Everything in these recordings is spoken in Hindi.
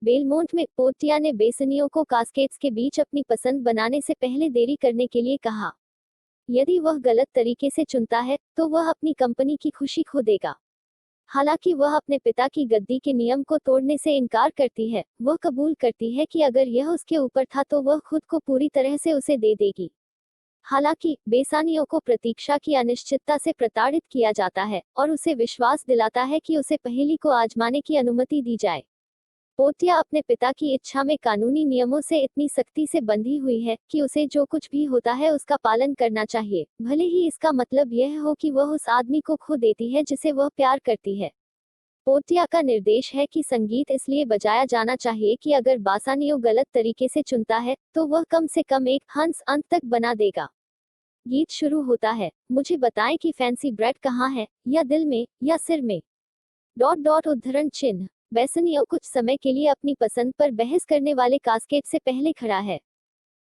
बेलमोंट में पोर्टिया ने बेसनियो को कास्केड्स के बीच अपनी पसंद बनाने से पहले देरी करने के लिए कहा। यदि वह गलत तरीके से चुनता है तो वह अपनी कंपनी की खुशी खो देगा। हालांकि वह अपने पिता की गद्दी के नियम को तोड़ने से इनकार करती है, वह कबूल करती है कि अगर यह उसके ऊपर था तो वह खुद को पूरी तरह से उसे दे देगी। हालांकि बेसानियों को प्रतीक्षा की अनिश्चितता से प्रताड़ित किया जाता है और उसे विश्वास दिलाता है कि उसे पहेली को आजमाने की अनुमति दी जाए। पोर्टिया अपने पिता की इच्छा में कानूनी नियमों से इतनी सख्ती से बंधी हुई है कि उसे जो कुछ भी होता है उसका पालन करना चाहिए, भले ही इसका मतलब यह हो कि वह उस आदमी को खो देती है जिसे वह प्यार करती है। पोर्टिया का निर्देश है कि संगीत इसलिए बजाया जाना चाहिए कि अगर बासानियो गलत तरीके से चुनता है तो वह कम से कम एक हंस अंत तक बना देगा। गीत शुरू होता है, मुझे बताएं कि फैंसी ब्रेड कहाँ है, या दिल में या सिर में। डॉट डॉट उद्धरण चिन्ह। बेसनियो कुछ समय के लिए अपनी पसंद पर बहस करने वाले कास्केट से पहले खड़ा है।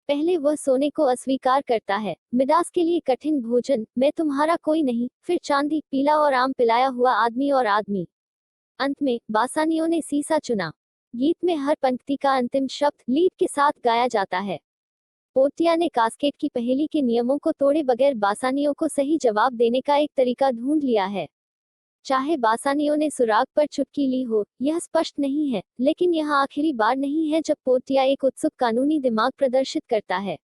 पहले वह सोने को अस्वीकार करता है, मिडास के लिए कठिन भोजन, मैं तुम्हारा कोई नहीं, फिर चांदी, पीला और आम पिलाया हुआ आदमी और आदमी। अंत में बासानियो ने सीसा चुना। गीत में हर पंक्ति का अंतिम शब्द लीड के साथ गाया जाता है। पोर्टिया ने कास्केट की पहेली के नियमों को तोड़े बगैर बासानियो को सही जवाब देने का एक तरीका ढूंढ लिया है। चाहे बासानियो ने सुराग पर चुटकी ली हो, यह स्पष्ट नहीं है, लेकिन यह आखिरी बार नहीं है जब पोर्टिया एक उत्सुक कानूनी दिमाग प्रदर्शित करता है।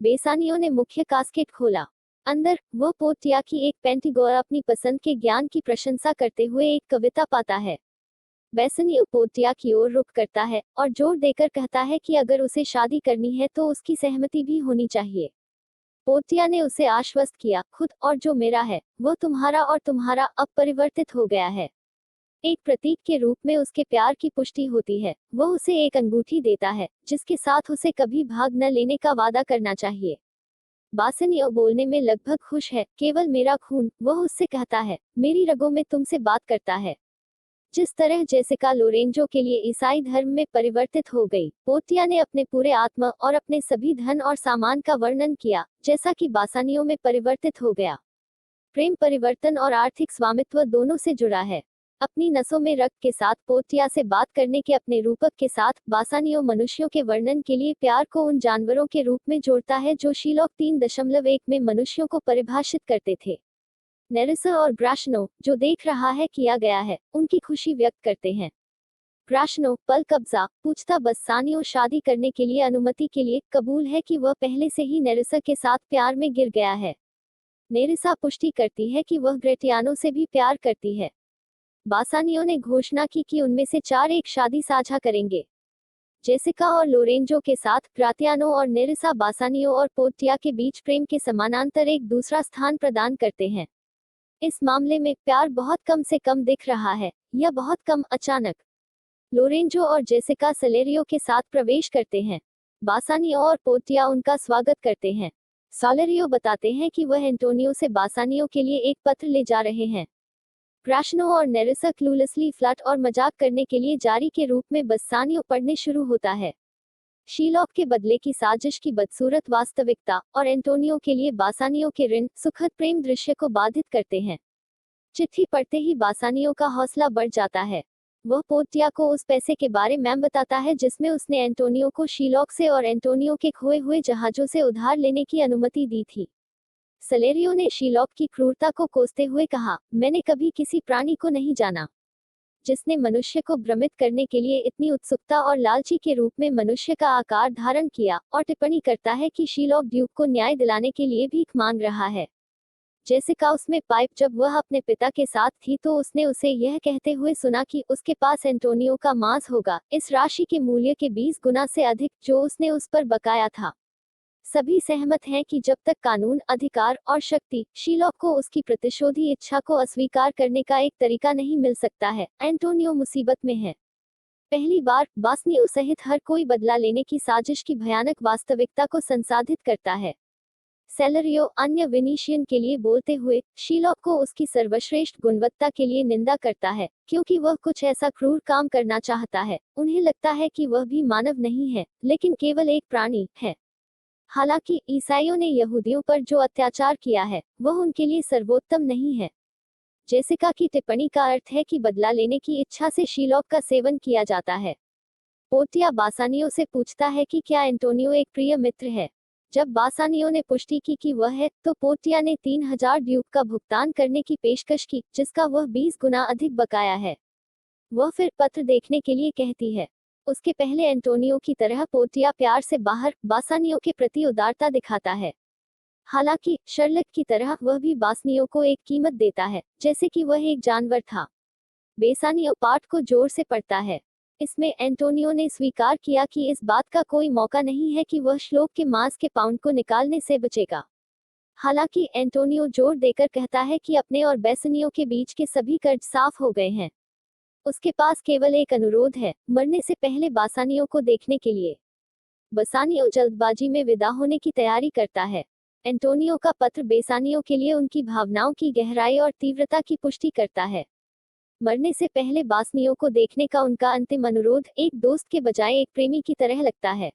बेसानियो ने मुख्य कास्केट खोला। अंदर वह पोर्टिया की एक पेंटिंग और अपनी पसंद के ज्ञान की प्रशंसा करते हुए एक कविता पाता है। बेसनियो पोर्टिया की ओर रुख करता है और जोर देकर कहता है कि अगर उसे शादी करनी है तो उसकी सहमति भी होनी चाहिए। पोर्टिया ने उसे आश्वस्त किया, खुद और जो मेरा है वह तुम्हारा और तुम्हारा अब परिवर्तित हो गया है। एक प्रतीक के रूप में उसके प्यार की पुष्टि होती है। वह उसे एक अंगूठी देता है जिसके साथ उसे कभी भाग न लेने का वादा करना चाहिए। बासनियो बोलने में लगभग खुश है, केवल मेरा खून, वह उससे कहता है, मेरी रगों में तुमसे बात करता है। जिस तरह जेसिका लोरेंजो के लिए ईसाई धर्म में परिवर्तित हो गई, पोर्टिया ने अपने पूरे आत्मा और अपने सभी धन और सामान का वर्णन किया, जैसा कि बासानियों में परिवर्तित हो गया। प्रेम परिवर्तन और आर्थिक स्वामित्व दोनों से जुड़ा है। अपनी नसों में रक्त के साथ पोर्टिया से बात करने के अपने रूपक के साथ, बासानियो मनुष्यों के वर्णन के लिए प्यार को उन जानवरों के रूप में जोड़ता है जो शीलॉक 3.1 में मनुष्यों को परिभाषित करते थे। नेरिसा और ग्राशनो, जो देख रहा है किया गया है, उनकी खुशी व्यक्त करते हैं। ग्राशनो, पल कब्जा, पूछता बस्सानियो शादी करने के लिए अनुमति के लिए, कबूल है कि वह पहले से ही नेरिसा के साथ प्यार में गिर गया है। नेरिसा पुष्टि करती है कि वह ग्रेटियानो से भी प्यार करती है। बासानियो ने घोषणा की कि उनमें से 4 एक शादी साझा करेंगे। जेसिका और लोरेंजो के साथ, ग्रातियानो और नेरिसा बासानियो और पोर्टिया के बीच प्रेम के समानांतर एक दूसरा स्थान प्रदान करते हैं। इस मामले में प्यार बहुत कम से कम दिख रहा है, या बहुत कम अचानक। लोरेंजो और जेसिका सलेरियो के साथ प्रवेश करते हैं। बासानियो और पोर्टिया उनका स्वागत करते हैं। सलेरियो बताते हैं कि वह एंटोनियो से बासानियो के लिए एक पत्र ले जा रहे हैं। ग्राशनो और नेरिसा क्लूलेसली फ्लर्ट और मजाक करने के लिए जारी के रूप में बस्सानियो पढ़ने शुरू होता है। शीलॉक के बदले की साजिश की बदसूरत वास्तविकता और एंटोनियो के लिए बासानियो के ऋण सुखद प्रेम दृश्य को बाधित करते हैं। चिट्ठी पढ़ते ही बासानियो का हौसला बढ़ जाता है। वह पोर्टिया को उस पैसे के बारे में बताता है जिसमें उसने एंटोनियो को शीलॉक से और एंटोनियो के खोए हुए जहाजों से उधार लेने की अनुमति दी थी। सलेरियो ने शीलॉक की क्रूरता को कोसते हुए कहा, मैंने कभी किसी प्राणी को नहीं जाना जिसने मनुष्य को भ्रमित करने के लिए इतनी उत्सुकता और लालची के रूप में मनुष्य का आकार धारण किया, और टिप्पणी करता है कि शीलॉक ड्यूक को न्याय दिलाने के लिए भीख मांग रहा है। जेसिका उसमें पाइप जब वह अपने पिता के साथ थी तो उसने उसे यह कहते हुए सुना कि उसके पास एंटोनियो का मांस होगा, इस राशि के मूल्य के 20 गुना से अधिक जो उसने उस पर बकाया था। सभी सहमत हैं कि जब तक कानून, अधिकार और शक्ति शीलॉक को उसकी प्रतिशोधी इच्छा को अस्वीकार करने का एक तरीका नहीं मिल सकता है, एंटोनियो मुसीबत में है। पहली बार, बासनियो सहित हर कोई बदला लेने की साजिश की भयानक वास्तविकता को संसाधित करता है। सेलेरियो, अन्य विनीशियन के लिए बोलते हुए, शीलॉक को उसकी सर्वश्रेष्ठ गुणवत्ता के लिए निंदा करता है, क्योंकि वह कुछ ऐसा क्रूर काम करना चाहता है। उन्हें लगता है कि वह भी मानव नहीं है, लेकिन केवल एक प्राणी है। हालांकि ईसाइयों ने यहूदियों पर जो अत्याचार किया है, वह उनके लिए सर्वोत्तम नहीं है। जेसिका की टिप्पणी का अर्थ है कि बदला लेने की इच्छा से शीलॉक का सेवन किया जाता है। पोर्टिया बासानियो से पूछता है कि क्या एंटोनियो एक प्रिय मित्र है। जब बासानियो ने पुष्टि की कि वह है, तो पोर्टिया ने 3000 ड्यूक का भुगतान करने की पेशकश की, जिसका वह 20 गुना अधिक बकाया है। वह फिर पत्र देखने के लिए कहती है। उसके पहले एंटोनियो की तरह पोर्टिया प्यार से बाहर बासानियो के प्रति उदारता दिखाता है। हालांकि शर्लक की तरह वह भी बासनियो को एक कीमत देता है, जैसे कि वह एक जानवर था। बेसानियो पाठ को जोर से पढ़ता है। इसमें एंटोनियो ने स्वीकार किया कि इस बात का कोई मौका नहीं है कि वह श्लोक के मांस के पाउंड को निकालने से बचेगा। हालांकि एंटोनियो जोर देकर कहता है कि अपने और बेसनियो के बीच के सभी कर्ज साफ हो गए हैं। उसके पास केवल एक अनुरोध है, मरने से पहले बासानियो को देखने के लिए। बसानियो जल्दबाजी में विदा होने की तैयारी करता है। एंटोनियो का पत्र बेसानियो के लिए उनकी भावनाओं की गहराई और तीव्रता की पुष्टि करता है। मरने से पहले बासनियो को देखने का उनका अंतिम अनुरोध एक दोस्त के बजाय एक प्रेमी की तरह लगता है।